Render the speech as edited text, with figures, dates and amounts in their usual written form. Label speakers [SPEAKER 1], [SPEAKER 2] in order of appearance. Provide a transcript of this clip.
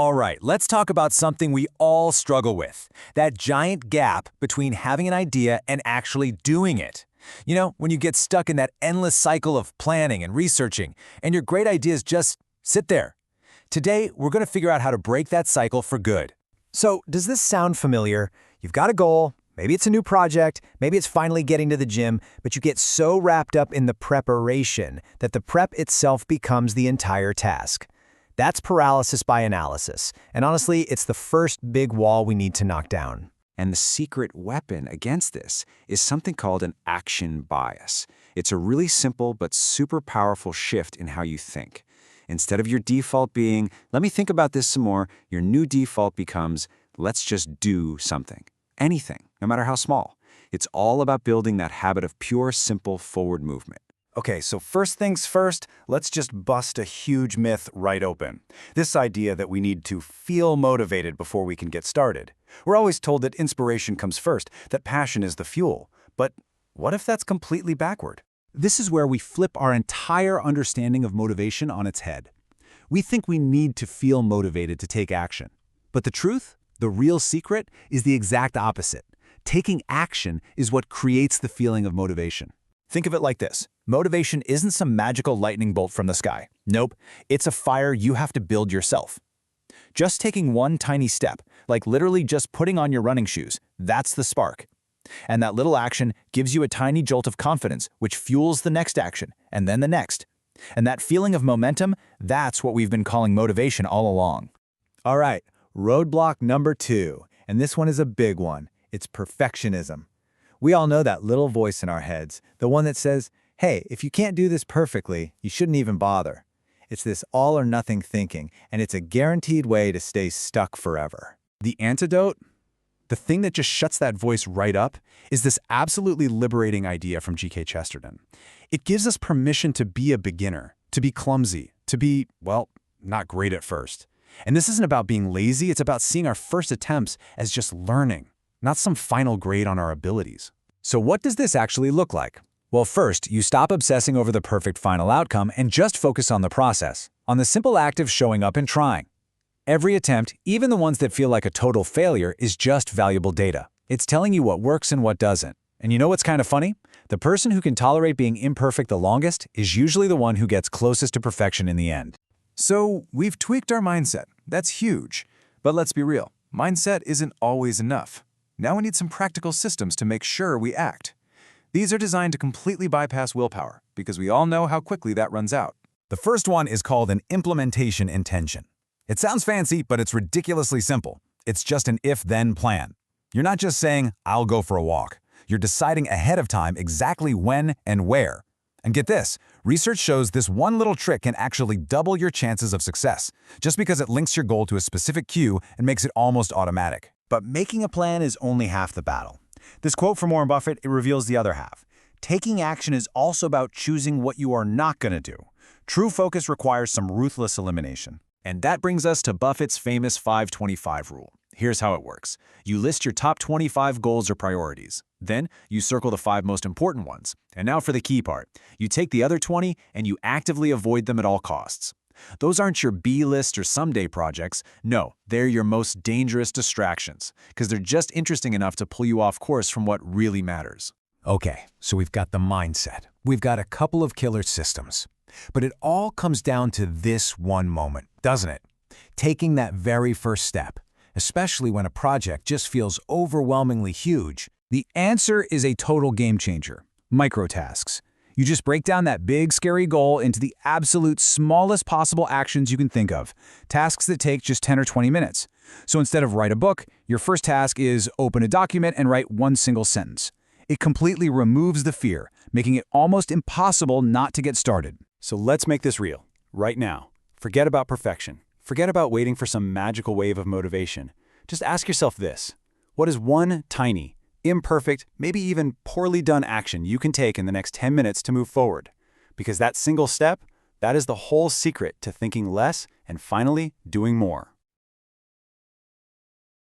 [SPEAKER 1] All right, let's talk about something we all struggle with, that giant gap between having an idea and actually doing it. You know, when you get stuck in that endless cycle of planning and researching, and your great ideas just sit there. Today, we're going to figure out how to break that cycle for good.
[SPEAKER 2] So, does this sound familiar? You've got a goal, maybe it's a new project, maybe it's finally getting to the gym, but you get so wrapped up in the preparation that the prep itself becomes the entire task. That's paralysis by analysis, and honestly, it's the first big wall we need to knock down.
[SPEAKER 3] And the secret weapon against this is something called an action bias. It's a really simple but super powerful shift in how you think. Instead of your default being, let me think about this some more, your new default becomes, let's just do something. Anything, no matter how small. It's all about building that habit of pure, simple forward movement.
[SPEAKER 4] Okay, so first things first, let's just bust a huge myth right open. This idea that we need to feel motivated before we can get started. We're always told that inspiration comes first, that passion is the fuel. But what if that's completely backward?
[SPEAKER 5] This is where we flip our entire understanding of motivation on its head. We think we need to feel motivated to take action. But the truth, the real secret, is the exact opposite. Taking action is what creates the feeling of motivation.
[SPEAKER 4] Think of it like this. Motivation isn't some magical lightning bolt from the sky. Nope, it's a fire you have to build yourself. Just taking one tiny step, like literally just putting on your running shoes, that's the spark. And that little action gives you a tiny jolt of confidence, which fuels the next action, and then the next. And that feeling of momentum, that's what we've been calling motivation all along.
[SPEAKER 2] All right, roadblock number 2, and this one is a big one. It's perfectionism. We all know that little voice in our heads, the one that says, hey, if you can't do this perfectly, you shouldn't even bother. It's this all-or-nothing thinking, and it's a guaranteed way to stay stuck forever.
[SPEAKER 5] The antidote, the thing that just shuts that voice right up, is this absolutely liberating idea from G.K. Chesterton. It gives us permission to be a beginner, to be clumsy, to be, well, not great at first. And this isn't about being lazy, it's about seeing our first attempts as just learning, not some final grade on our abilities.
[SPEAKER 1] So what does this actually look like? Well, first, you stop obsessing over the perfect final outcome and just focus on the process, on the simple act of showing up and trying. Every attempt, even the ones that feel like a total failure, is just valuable data. It's telling you what works and what doesn't. And you know what's kind of funny? The person who can tolerate being imperfect the longest is usually the one who gets closest to perfection in the end.
[SPEAKER 4] So we've tweaked our mindset. That's huge. But let's be real. Mindset isn't always enough. Now we need some practical systems to make sure we act. These are designed to completely bypass willpower, because we all know how quickly that runs out.
[SPEAKER 5] The first one is called an implementation intention. It sounds fancy, but it's ridiculously simple. It's just an if-then plan. You're not just saying, I'll go for a walk. You're deciding ahead of time exactly when and where. And get this, research shows this one little trick can actually double your chances of success, just because it links your goal to a specific cue and makes it almost automatic.
[SPEAKER 2] But making a plan is only half the battle. This quote from Warren Buffett, it reveals the other half. Taking action is also about choosing what you are not going to do. True focus requires some ruthless elimination.
[SPEAKER 1] And that brings us to Buffett's famous 5-25 rule. Here's how it works. You list your top 25 goals or priorities. Then, you circle the 5 most important ones. And now for the key part. You take the other 20 and you actively avoid them at all costs. Those aren't your B-list or someday projects. No, they're your most dangerous distractions, because they're just interesting enough to pull you off course from what really matters.
[SPEAKER 5] Okay, so we've got the mindset. We've got a couple of killer systems. But it all comes down to this one moment, doesn't it? Taking that very first step, especially when a project just feels overwhelmingly huge. The answer is a total game changer: microtasks. You just break down that big, scary goal into the absolute smallest possible actions you can think of, tasks that take just 10 or 20 minutes. So instead of write a book, your first task is open a document and write one single sentence. It completely removes the fear, making it almost impossible not to get started.
[SPEAKER 4] So let's make this real, right now. Forget about perfection. Forget about waiting for some magical wave of motivation. Just ask yourself this: what is one tiny, imperfect, maybe even poorly done action you can take in the next 10 minutes to move forward? Because that single step, that is the whole secret to thinking less and finally doing more.